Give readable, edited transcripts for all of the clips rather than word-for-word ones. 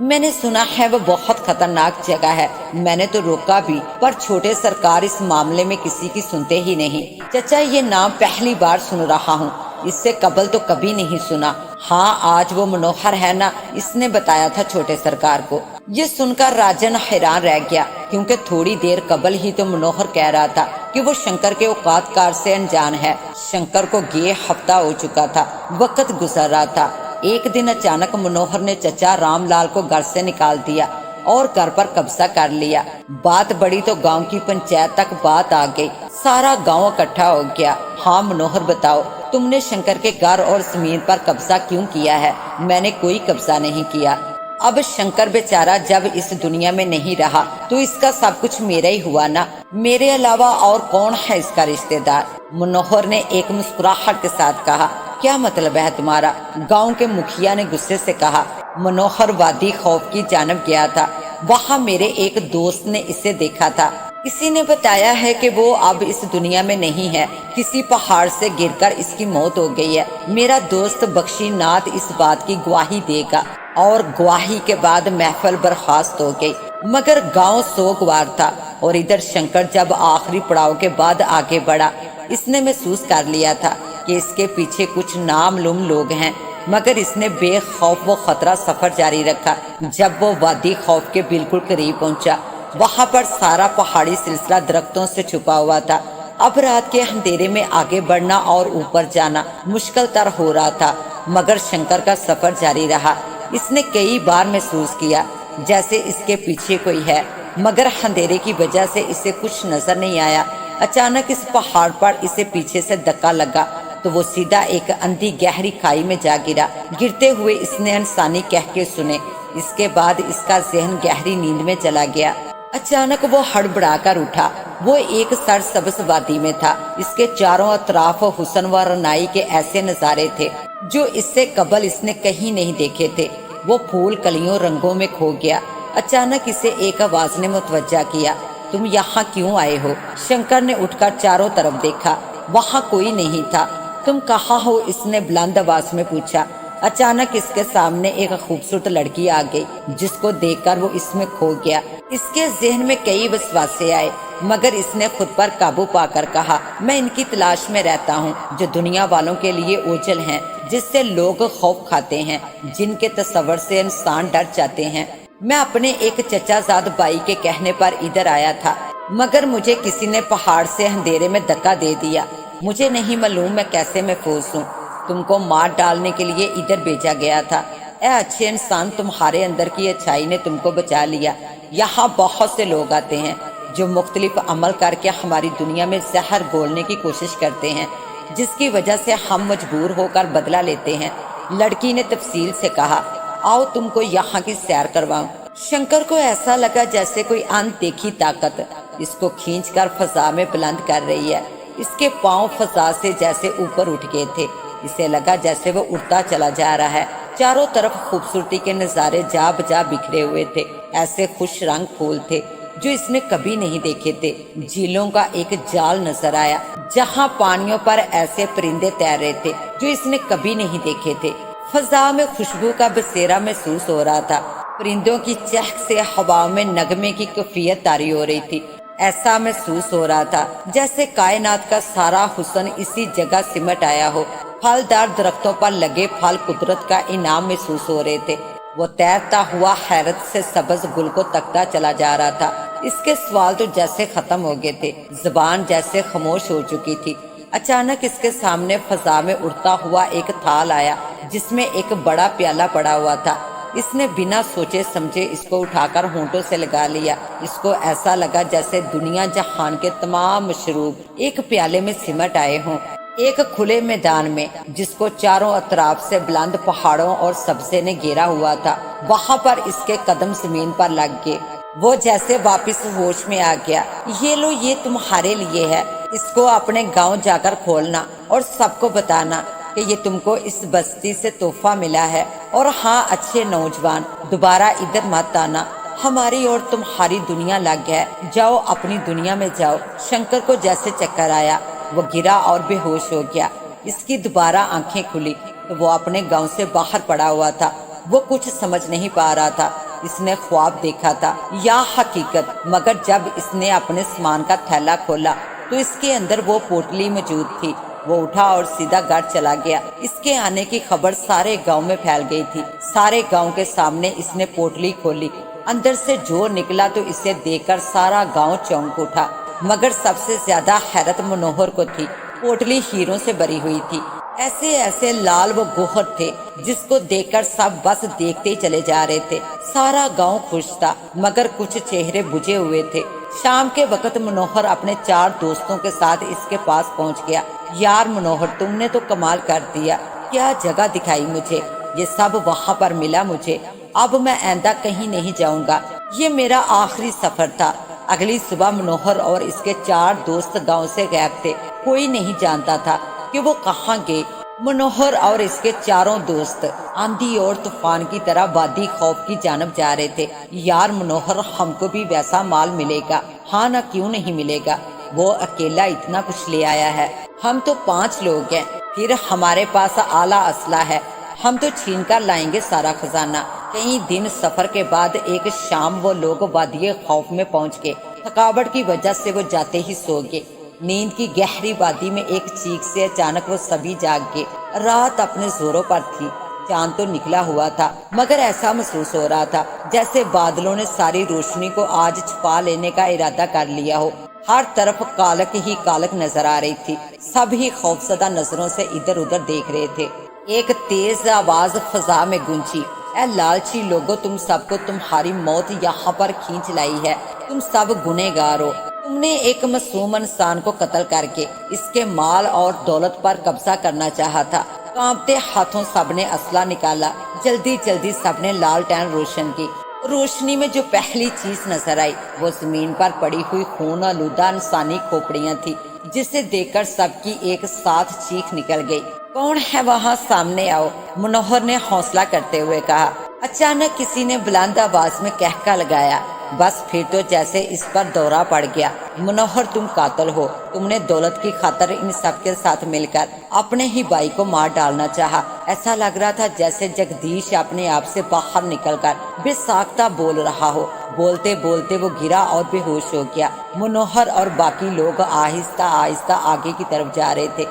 میں نے سنا ہے وہ بہت خطرناک جگہ ہے۔ میں نے تو روکا بھی، پر چھوٹے سرکار اس معاملے میں کسی کی سنتے ہی نہیں۔ چچا یہ نام پہلی بار سن رہا ہوں، اس سے قبل تو کبھی نہیں سنا۔ ہاں آج وہ منوہر ہے نا، اس نے بتایا تھا چھوٹے سرکار کو۔ یہ سن کر راجن حیران رہ گیا، کیونکہ تھوڑی دیر قبل ہی تو منوہر کہہ رہا تھا کہ وہ شنکر کے اوقات کار سے انجان ہے۔ شنکر کو گئے ہفتہ ہو چکا تھا، وقت گزر رہا تھا۔ ایک دن اچانک منوہر نے چچا رام لال کو گھر سے نکال دیا اور گھر پر قبضہ کر لیا۔ بات بڑی تو گاؤں کی پنچایت تک بات آ گئی، سارا گاؤں اکٹھا ہو گیا۔ ہاں منوہر بتاؤ، تم نے شنکر کے گھر اور زمین پر قبضہ کیوں کیا ہے؟ میں نے کوئی قبضہ نہیں کیا۔ اب شنکر بیچارہ جب اس دنیا میں نہیں رہا تو اس کا سب کچھ میرا ہی ہوا نا، میرے علاوہ اور کون ہے اس کا رشتہ دار؟ منوہر نے ایک مسکراہٹ کے ساتھ کہا۔ کیا مطلب ہے تمہارا؟ گاؤں کے مکھیا نے غصے سے کہا۔ منوہر وادی خوف کی جانب گیا تھا، وہاں میرے ایک دوست نے اسے دیکھا تھا۔ کسی نے بتایا ہے کہ وہ اب اس دنیا میں نہیں ہے، کسی پہاڑ سے گر کر اس کی موت ہو گئی ہے۔ میرا دوست بخشی ناتھ اس بات کی گواہی دے گا، اور گواہی کے بعد محفل برخاست ہو گئی، مگر گاؤں سوگوار تھا۔ اور ادھر شنکر جب آخری پڑاؤ کے بعد آگے بڑھا، اس نے محسوس کر لیا تھا کہ اس کے پیچھے کچھ نامعلوم لوگ ہیں، مگر اس نے بے خوف و خطرہ سفر جاری رکھا۔ جب وہ وادی خوف کے بالکل قریب پہنچا، وہاں پر سارا پہاڑی سلسلہ درختوں سے چھپا ہوا تھا۔ اب رات کے اندھیرے میں آگے بڑھنا اور اوپر جانا مشکل تر ہو رہا تھا، مگر شنکر کا سفر جاری رہا۔ اس نے کئی بار محسوس کیا جیسے اس کے پیچھے کوئی ہے، مگر اندھیرے کی وجہ سے اسے کچھ نظر نہیں آیا۔ اچانک اس پہاڑ پر اسے پیچھے سے دھکا لگا تو وہ سیدھا ایک اندھی گہری کھائی میں جا گرا۔ گرتے ہوئے اس نے انسانی کہکے سنے۔ اس کے بعد اس کا ذہن گہری نیند میں چلا گیا۔ اچانک وہ ہڑبڑا کر اٹھا۔ وہ ایک سرسبز وادی میں تھا، اس کے چاروں اطراف حسن و رنائی کے ایسے نظارے تھے جو اس سے قبل اس نے کہیں نہیں دیکھے تھے۔ وہ پھول کلیوں رنگوں میں کھو گیا۔ اچانک اسے ایک آواز نے متوجہ کیا۔ تم یہاں کیوں آئے ہو؟ شنکر نے اٹھ کر چاروں طرف دیکھا، وہاں کوئی نہیں تھا۔ تم کہاں ہو؟ اس نے بلند آواز میں پوچھا۔ اچانک اس کے سامنے ایک خوبصورت لڑکی آ گئی، جس کو دیکھ کر وہ اس میں کھو گیا۔ اس کے ذہن میں کئی وسواسے آئے، مگر اس نے خود پر قابو پا کر کہا، میں ان کی تلاش میں رہتا ہوں جو دنیا والوں کے لیے اوجل ہیں، جس سے لوگ خوف کھاتے ہیں، جن کے تصور سے انسان ڈر جاتے ہیں۔ میں اپنے ایک چچا زاد بھائی کے کہنے پر ادھر آیا تھا، مگر مجھے کسی نے پہاڑ سے اندھیرے میں دھکا دے دیا۔ مجھے نہیں معلوم میں کیسے محفوظ ہوں۔ تم کو مار ڈالنے کے لیے ادھر بھیجا گیا تھا۔ اے اچھے انسان، تمہارے اندر کی اچھائی نے تم کو بچا لیا۔ یہاں بہت سے لوگ آتے ہیں جو مختلف عمل کر کے ہماری دنیا میں زہر گھولنے کی کوشش کرتے ہیں، جس کی وجہ سے ہم مجبور ہو کر بدلہ لیتے ہیں۔ لڑکی نے تفصیل سے کہا، آؤ تم کو یہاں کی سیر کرواؤں۔ شنکر کو ایسا لگا جیسے کوئی ان دیکھی طاقت اس کو کھینچ کر فضا میں بلند کر رہی ہے۔ اس کے پاؤں فضا سے جیسے اوپر اٹھ گئے تھے، اسے لگا جیسے وہ اڑتا چلا جا رہا ہے۔ چاروں طرف خوبصورتی کے نظارے جا بجا بکھرے ہوئے تھے، ایسے خوش رنگ پھول تھے جو اس نے کبھی نہیں دیکھے تھے۔ جھیلوں کا ایک جال نظر آیا جہاں پانیوں پر ایسے پرندے تیر رہے تھے جو اس نے کبھی نہیں دیکھے تھے۔ فضا میں خوشبو کا بسیرا محسوس ہو رہا تھا، پرندوں کی چہک سے ہوا میں نغمے کی کیفیت طاری ہو رہی تھی۔ ایسا محسوس ہو رہا تھا جیسے کائنات کا سارا حسن اسی جگہ سمٹ آیا ہو۔ پھلدار درختوں پر لگے پھل قدرت کا انعام محسوس ہو رہے تھے۔ وہ تیرتا ہوا حیرت سے سبز گل کو تکتا چلا جا رہا تھا۔ اس کے سوال تو جیسے ختم ہو گئے تھے، زبان جیسے خاموش ہو چکی تھی۔ اچانک اس کے سامنے فضا میں اڑتا ہوا ایک تھال آیا جس میں ایک بڑا پیالہ پڑا ہوا تھا۔ اس نے بنا سوچے سمجھے اس کو اٹھا کر ہونٹوں سے لگا لیا۔ اس کو ایسا لگا جیسے دنیا جہان کے تمام مشروب ایک پیالے میں سمٹ آئے ہوں۔ ایک کھلے میدان میں جس کو چاروں اطراف سے بلند پہاڑوں اور سبزے نے گھیرا ہوا تھا، وہاں پر اس کے قدم زمین پر لگ گئے۔ وہ جیسے واپس ہوش میں آ گیا۔ یہ لو، یہ تمہارے لیے ہے، اس کو اپنے گاؤں جا کر کھولنا اور سب کو بتانا کہ یہ تم کو اس بستی سے تحفہ ملا ہے۔ اور ہاں اچھے نوجوان، دوبارہ ادھر مت آنا، ہماری اور تمہاری دنیا لگ ہے، جاؤ اپنی دنیا میں جاؤ۔ شنکر کو جیسے چکر آیا، وہ گرا اور بے ہوش ہو گیا۔ اس کی دوبارہ آنکھیں کھلی تو وہ اپنے گاؤں سے باہر پڑا ہوا تھا۔ وہ کچھ سمجھ نہیں پا رہا تھا۔ اس نے خواب دیکھا تھا یا حقیقت، مگر جب اس نے اپنے سامان کا تھیلا کھولا تو اس کے اندر وہ پوٹلی موجود تھی۔ وہ اٹھا اور سیدھا گھر چلا گیا۔ اس کے آنے کی خبر سارے گاؤں میں پھیل گئی تھی۔ سارے گاؤں کے سامنے اس نے پوٹلی کھولی، اندر سے جو نکلا تو اسے دیکھ کر سارا گاؤں چونک اٹھا، مگر سب سے زیادہ حیرت منوہر کو تھی۔ پوٹلی ہیروں سے بری ہوئی تھی، ایسے ایسے لال و گوہر تھے جس کو دیکھ کر سب بس دیکھتے ہی چلے جا رہے تھے۔ سارا گاؤں خوش تھا، مگر کچھ چہرے بجھے ہوئے تھے۔ شام کے وقت منوہر اپنے 4 دوستوں کے ساتھ اس کے پاس پہنچ گیا۔ یار منوہر، تم نے تو کمال کر دیا، کیا جگہ دکھائی مجھے، یہ سب وہاں پر ملا مجھے، اب میں آئندہ کہیں نہیں جاؤں گا، یہ میرا آخری سفر تھا۔ اگلی صبح منوہر اور اس کے 4 دوست گاؤں سے غائب تھے، کوئی نہیں جانتا تھا کہ وہ کہاں گئے۔ منوہر اور اس کے 4 دوست آندھی اور طوفان کی طرح وادی خوف کی جانب جا رہے تھے۔ یار منوہر، ہم کو بھی ویسا مال ملے گا؟ ہاں نہ، کیوں نہیں ملے گا، وہ اکیلا اتنا کچھ لے آیا ہے، ہم تو 5 لوگ ہیں، پھر ہمارے پاس اعلیٰ اسلحہ ہے، ہم تو چھین کر لائیں گے سارا خزانہ۔ کئی دن سفر کے بعد ایک شام وہ لوگ وادی خوف میں پہنچ گئے۔ تھکاوٹ کی وجہ سے وہ جاتے ہی سو گئے۔ نیند کی گہری وادی میں ایک چیخ سے اچانک وہ سبھی جاگ گئے۔ رات اپنے زوروں پر تھی، چاند تو نکلا ہوا تھا، مگر ایسا محسوس ہو رہا تھا جیسے بادلوں نے ساری روشنی کو آج چھپا لینے کا ارادہ کر لیا ہو۔ ہر طرف کالک ہی کالک نظر آ رہی تھی، سب ہی خوفزدہ نظروں سے ادھر ادھر دیکھ رہے تھے۔ ایک تیز آواز فضا میں گونجی، اے لالچی لوگو، تم سب کو تمہاری موت یہاں پر کھینچ لائی ہے، تم سب گنہگار ہو۔ تم نے ایک معصوم انسان کو قتل کر کے اس کے مال اور دولت پر قبضہ کرنا چاہا تھا۔ کانپتے ہاتھوں سب نے اسلحہ نکالا، جلدی جلدی سب نے لالٹین روشن کی۔ روشنی میں جو پہلی چیز نظر آئی وہ زمین پر پڑی ہوئی خون آلودہ انسانی کھوپڑیاں تھی، جسے دیکھ کر سب کی ایک ساتھ چیخ نکل گئی۔ کون ہے وہاں؟ سامنے آؤ، منوہر نے حوصلہ کرتے ہوئے کہا۔ اچانک کسی نے بلند آواز میں کہکا لگایا، بس پھر تو جیسے اس پر دورہ پڑ گیا۔ منوہر، تم قاتل ہو، تم نے دولت کی خاطر ان سب کے ساتھ مل کر اپنے ہی بھائی کو مار ڈالنا چاہا۔ ایسا لگ رہا تھا جیسے جگدیش اپنے آپ سے باہر نکل کر بے ساختہ بول رہا ہو۔ بولتے بولتے وہ گرا اور بے ہوش ہو گیا۔ منوہر اور باقی لوگ آہستہ آہستہ آگے کی طرف جا رہے تھے۔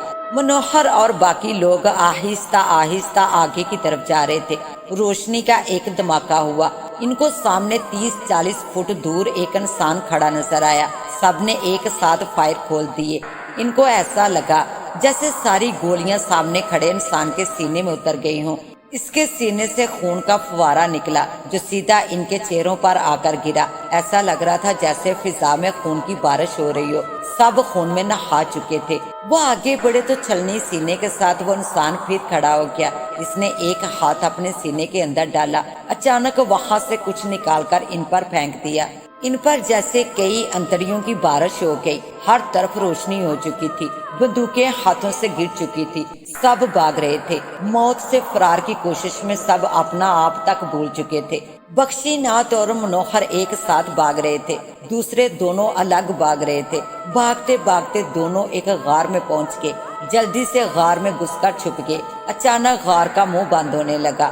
آگے کی طرف جا رہے تھے۔ روشنی کا ایک دھماکہ ہوا، ان کو سامنے 30-40 فٹ دور ایک انسان کھڑا نظر آیا۔ سب نے ایک ساتھ فائر کھول دیے۔ ان کو ایسا لگا جیسے ساری گولیاں سامنے کھڑے انسان کے سینے میں اتر گئی ہوں۔ اس کے سینے سے خون کا فوارہ نکلا جو سیدھا ان کے چہروں پر آ کر گرا۔ ایسا لگ رہا تھا جیسے فضا میں خون کی بارش ہو رہی ہو۔ سب خون میں نہا چکے تھے۔ وہ آگے بڑھے تو چھلنی سینے کے ساتھ وہ انسان پھر کھڑا ہو گیا۔ اس نے ایک ہاتھ اپنے سینے کے اندر ڈالا، اچانک وہاں سے کچھ نکال کر ان پر پھینک دیا۔ ان پر جیسے کئی انتڑیوں کی بارش ہو گئی۔ ہر طرف روشنی ہو چکی تھی، بندوقیں ہاتھوں سے گر چکی تھی۔ سب بھاگ رہے تھے، موت سے فرار کی کوشش میں سب اپنا آپ تک بھول چکے تھے۔ بخشی ناتھ اور منوہر ایک ساتھ بھاگ رہے تھے، دوسرے دونوں الگ بھاگ رہے تھے۔ بھاگتے بھاگتے دونوں ایک غار میں پہنچ گئے، جلدی سے غار میں گھس کر چھپ گئے۔ اچانک غار کا منہ بند ہونے لگا،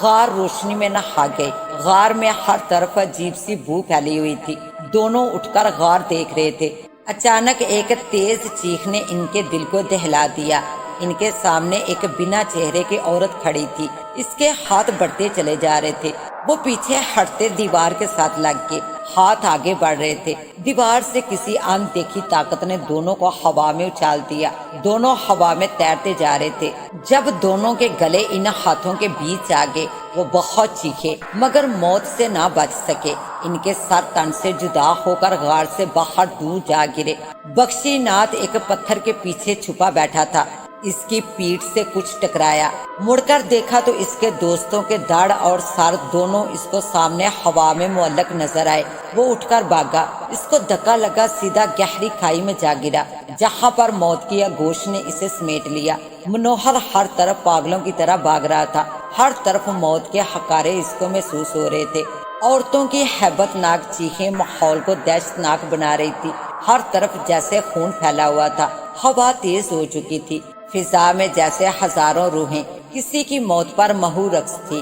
غار روشنی میں نہا گئے۔ غار میں ہر طرف عجیب سی بو پھیلی ہوئی تھی۔ دونوں اٹھ کر غار دیکھ رہے تھے۔ اچانک ایک تیز چیخ نے ان کے دل کو دہلا دیا۔ ان کے سامنے ایک بنا چہرے کی عورت کھڑی تھی، اس کے ہاتھ بڑھتے چلے جا رہے تھے۔ وہ پیچھے ہٹتے دیوار کے ساتھ لگ گئے، ہاتھ آگے بڑھ رہے تھے۔ دیوار سے کسی اندیکھی طاقت نے دونوں کو ہوا میں اچھال دیا۔ دونوں ہوا میں تیرتے جا رہے تھے۔ جب دونوں کے گلے ان ہاتھوں کے بیچ آ گئے، وہ بہت چیخے مگر موت سے نہ بچ سکے۔ ان کے سر تن سے جدا ہو کر غار سے باہر دور جا گرے۔ بخشی ناتھ ایک پتھر کے پیچھے چھپا بیٹھا تھا، اس کی پیٹھ سے کچھ ٹکرایا۔ مڑ کر دیکھا تو اس کے دوستوں کے دھڑ اور سر دونوں اس کو سامنے ہوا میں معلق نظر آئے۔ وہ اٹھ کر بھاگا، اس کو دھکا لگا، سیدھا گہری کھائی میں جا گرا، جہاں پر موت کی آغوش نے اسے سمیٹ لیا۔ منوہر ہر طرف پاگلوں کی طرح بھاگ رہا تھا، ہر طرف موت کے حقارے اس کو محسوس ہو رہے تھے۔ عورتوں کی ہیبت ناک چیخیں ماحول کو دہشت ناک بنا رہی تھی۔ ہر طرف جیسے خون پھیلا ہوا تھا، ہوا تیز ہو چکی تھی۔ فضا میں جیسے ہزاروں روحیں کسی کی موت پر مہو رقص تھی۔